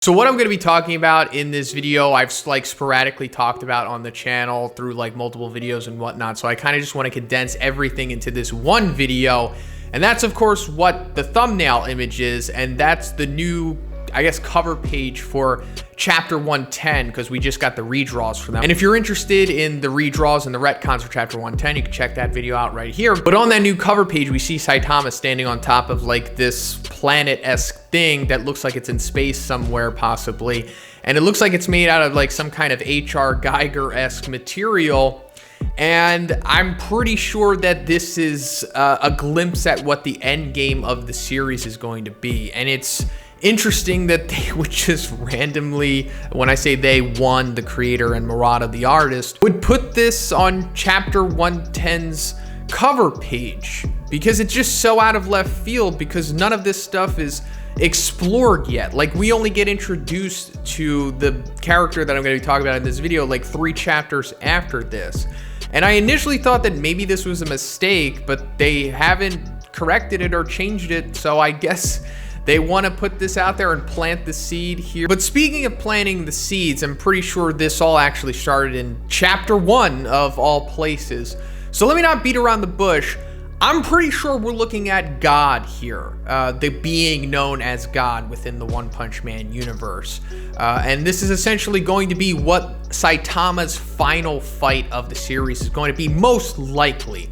So what I'm going to be talking about in this video, I've like sporadically talked about on the channel through like multiple videos and whatnot. So I kind of just want to condense everything into this one video. And that's of course what the thumbnail image is. And that's the new, I guess, cover page for chapter 110, because we just got the redraws for them. And if you're interested in the redraws and the retcons for chapter 110, you can check that video out right here. But on that new cover page, we see Saitama standing on top of like this planet-esque thing that looks like it's in space somewhere possibly. And it looks like it's made out of like some kind of H.R. Geiger-esque material. And I'm pretty sure that this is a glimpse at what the end game of the series is going to be. And it's interesting that they would just randomly, when I say they, one, the creator, and Murata, the artist, would put this on chapter 110's cover page, because it's just so out of left field, because none of this stuff is explored yet. Like, we only get introduced to the character that I'm going to be talking about in this video like 3 chapters after this. And I initially thought that maybe this was a mistake, but they haven't corrected it or changed it, so I guess they want to put this out there and plant the seed here. But speaking of planting the seeds, I'm pretty sure this all actually started in chapter 1 of all places. So let me not beat around the bush. I'm pretty sure we're looking at God here, the being known as God within the One Punch Man universe. And this is essentially going to be what Saitama's final fight of the series is going to be, most likely.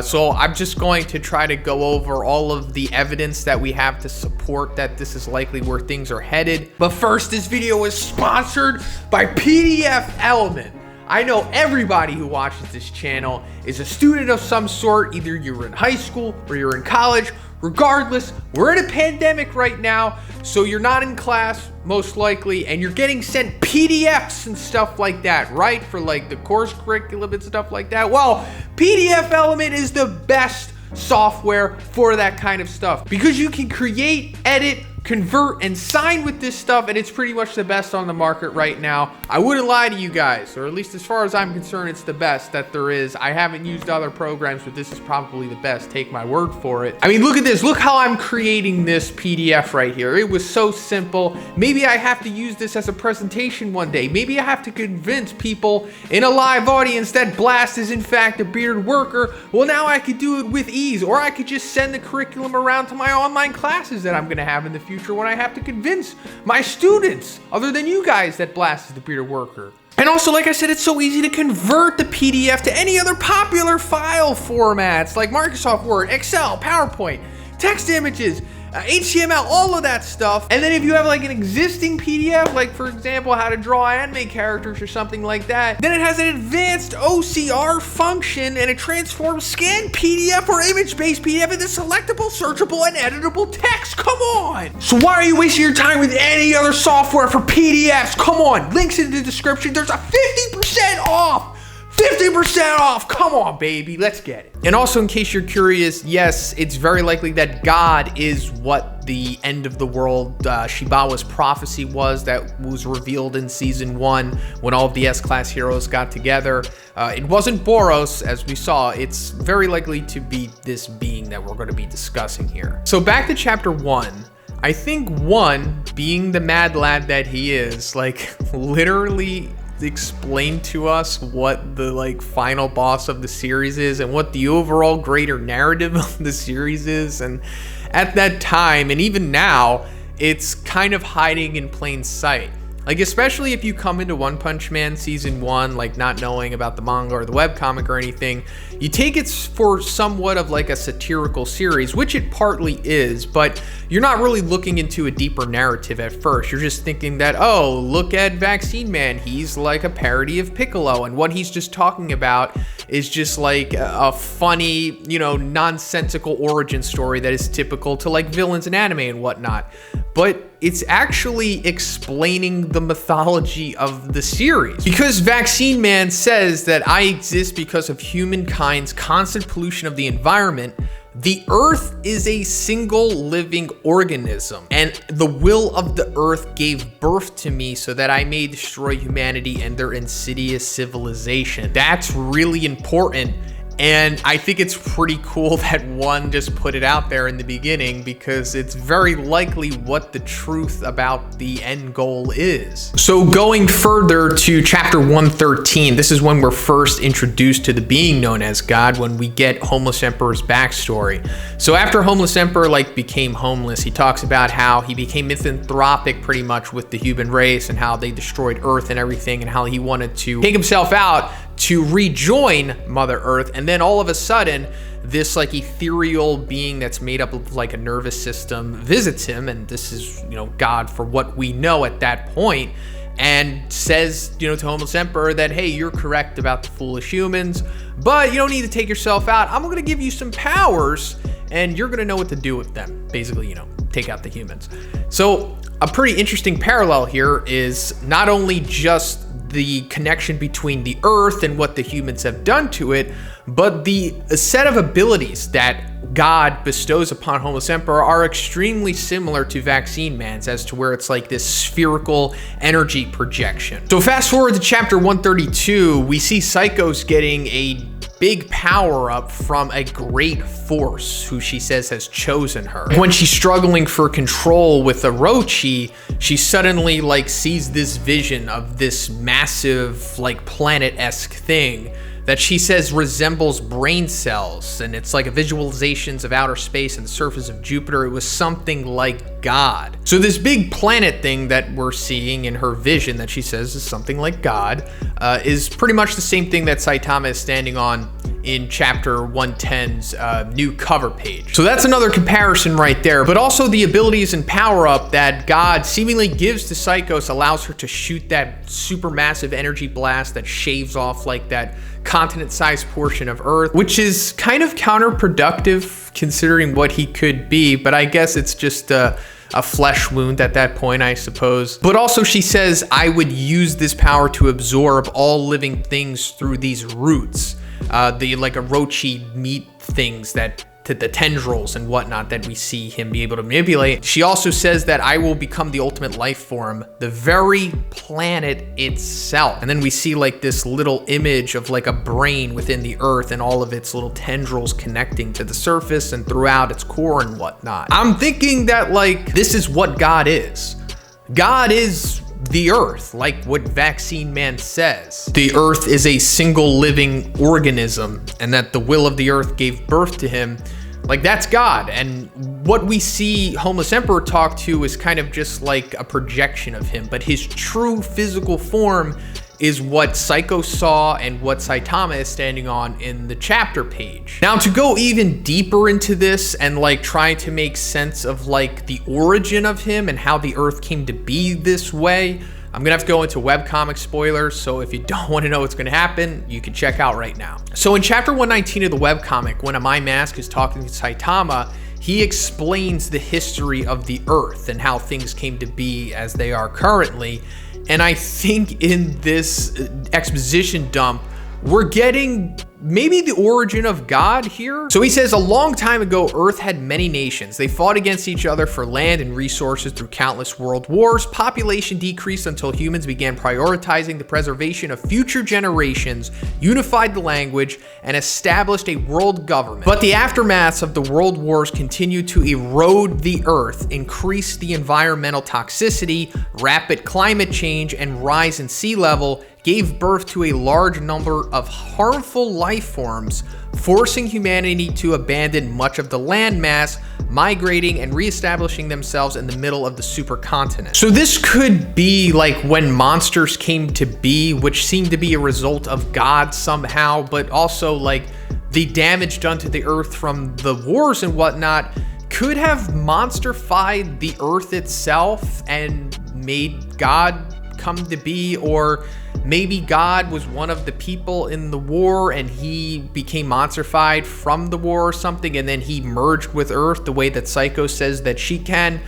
So I'm just going to try to go over all of the evidence that we have to support that this is likely where things are headed. But first, this video is sponsored by PDFelement. I know everybody who watches this channel is a student of some sort. Either you're in high school or you're in college. Regardless, we're in a pandemic right now, so you're not in class, most likely, and you're getting sent PDFs and stuff like that, right? For like the course curriculum and stuff like that. Well, PDFelement is the best software for that kind of stuff, because you can create, edit, convert, and sign with this stuff, and it's pretty much the best on the market right now. I wouldn't lie to you guys, or at least as far as I'm concerned, it's the best that there is. I haven't used other programs, but this is probably the best. Take my word for it. I mean, look at this. Look how I'm creating this PDF right here. It was so simple. Maybe I have to use this as a presentation one day. Maybe I have to convince people in a live audience that Blast is in fact a bearded worker. Well, now I could do it with ease, or I could just send the curriculum around to my online classes that I'm going to have in the future, when I have to convince my students, other than you guys, that Blast is the bearded worker. And also, like I said, it's so easy to convert the PDF to any other popular file formats like Microsoft Word, Excel, PowerPoint, text images, HTML, all of that stuff. And then if you have like an existing PDF, like for example, how to draw anime characters or something like that, then it has an advanced OCR function, and it transforms scanned PDF or image-based PDF into selectable, searchable, and editable text. Come on! So why are you wasting your time with any other software for PDFs? Come on, links in the description. There's a 50% off! 50% off! Come on, baby, let's get it. And also, in case you're curious, yes, it's very likely that God is what the end of the world Shibawa's prophecy was that was revealed in season 1 when all of the S-Class heroes got together. It wasn't Boros, as we saw. It's very likely to be this being that we're going to be discussing here. So back to chapter 1. I think 1, being the mad lad that he is, like literally explain to us what the like final boss of the series is and what the overall greater narrative of the series is. And at that time, and even now, it's kind of hiding in plain sight. Like, especially if you come into One Punch Man season 1, like not knowing about the manga or the webcomic or anything, you take it for somewhat of like a satirical series, which it partly is, but you're not really looking into a deeper narrative at first. You're just thinking that, oh, look at Vaccine Man. He's like a parody of Piccolo, and what he's just talking about is just like a funny, you know, nonsensical origin story that is typical to like villains in anime and whatnot. But it's actually explaining the mythology of the series. Because Vaccine Man says that I exist because of humankind's constant pollution of the environment. The Earth is a single living organism, and the will of the Earth gave birth to me so that I may destroy humanity and their insidious civilization. That's really important. And I think it's pretty cool that one just put it out there in the beginning, because it's very likely what the truth about the end goal is. So going further to chapter 113, this is when we're first introduced to the being known as God, when we get Homeless Emperor's backstory. So after Homeless Emperor became homeless, he talks about how he became misanthropic pretty much with the human race and how they destroyed Earth and everything, and how he wanted to take himself out to rejoin Mother Earth. And then all of a sudden, this ethereal being that's made up of a nervous system visits him, and this is, God for what we know at that point, and says, to Homeless Emperor that, hey, you're correct about the foolish humans, but you don't need to take yourself out. I'm going to give you some powers, and you're going to know what to do with them. Basically, take out the humans. So a pretty interesting parallel here is not only just the connection between the Earth and what the humans have done to it, but the set of abilities that God bestows upon Homeless Emperor are extremely similar to Vaccine Man's, as to where it's this spherical energy projection. So fast forward to chapter 132, we see Psychos getting a big power up from a great force who she says has chosen her. When she's struggling for control with Orochi, she suddenly sees this vision of this massive planet-esque thing that she says resembles brain cells, and it's a visualizations of outer space and the surface of Jupiter. It was something like God. So this big planet thing that we're seeing in her vision that she says is something like God is pretty much the same thing that Saitama is standing on in chapter 110's new cover page. So that's another comparison right there. But also the abilities and power up that God seemingly gives to Psychos allows her to shoot that supermassive energy blast that shaves off that continent-sized portion of Earth, which is kind of counterproductive considering what he could be, but I guess it's just a flesh wound at that point, I suppose. But also she says, I would use this power to absorb all living things through these roots, the Orochi meat things that the tendrils and whatnot that we see him be able to manipulate. She also says that I will become the ultimate life form, the very planet itself. And then we see this little image of a brain within the Earth and all of its little tendrils connecting to the surface and throughout its core and whatnot. I'm thinking that this is what God is. God is the Earth, what Vaccine Man says. The Earth is a single living organism, and that the will of the Earth gave birth to him. That's God. And what we see Homeless Emperor talk to is kind of just a projection of him, but his true physical form is what Psycho saw and what Saitama is standing on in the chapter page. Now, to go even deeper into this and try to make sense of the origin of him and how the Earth came to be this way, I'm gonna have to go into webcomic spoilers, so if you don't want to know what's gonna happen, you can check out right now. So in chapter 119 of the webcomic, when My Mask is talking to Saitama, he explains the history of the Earth and how things came to be as they are currently. And I think in this exposition dump, we're getting maybe the origin of God here. So he says, a long time ago, Earth had many nations. They fought against each other for land and resources through countless world wars. Population decreased until humans began prioritizing the preservation of future generations, unified the language, and established a world government. But the aftermaths of the world wars continued to erode the Earth, increase the environmental toxicity, rapid climate change, and rise in sea level, gave birth to a large number of harmful life forms, forcing humanity to abandon much of the landmass, migrating and reestablishing themselves in the middle of the supercontinent. So this could be when monsters came to be, which seemed to be a result of God somehow, but also the damage done to the Earth from the wars and whatnot could have monsterfied the Earth itself and made God come to be, or maybe God was one of the people in the war and he became monsterfied from the war or something, and then he merged with Earth the way that Psycho says that she can.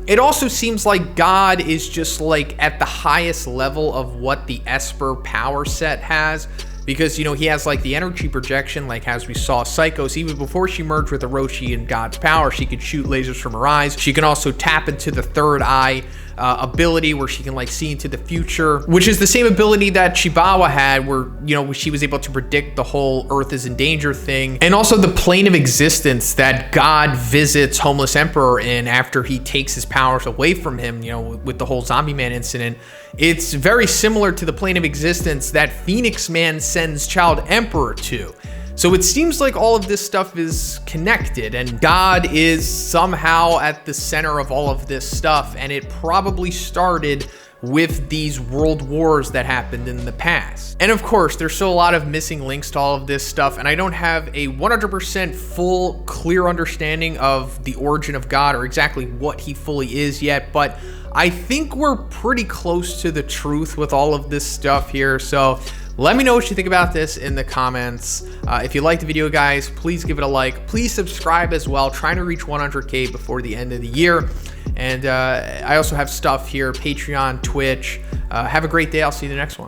It also seems like God is just at the highest level of what the Esper power set has, because he has the energy projection, as we saw Psychos. Even before she merged with Orochi and God's power, she could shoot lasers from her eyes. She can also tap into the third eye ability where she can like see into the future, which is the same ability that Chibawa had, where, you know, she was able to predict the whole Earth is in danger thing. And also the plane of existence that God visits Homeless Emperor in after he takes his powers away from him, you know, with the whole Zombie Man incident. It's very similar to the plane of existence that Phoenix Man sends Child Emperor to. So it seems like all of this stuff is connected, and God is somehow at the center of all of this stuff, and it probably started with these world wars that happened in the past. And of course, there's still a lot of missing links to all of this stuff, and I don't have a 100% full, clear understanding of the origin of God or exactly what he fully is yet, but I think we're pretty close to the truth with all of this stuff here. So let me know what you think about this in the comments. If you liked the video, guys, please give it a like. Please subscribe as well. Trying to reach 100K before the end of the year. And I also have stuff here, Patreon, Twitch. Have a great day. I'll see you in the next one.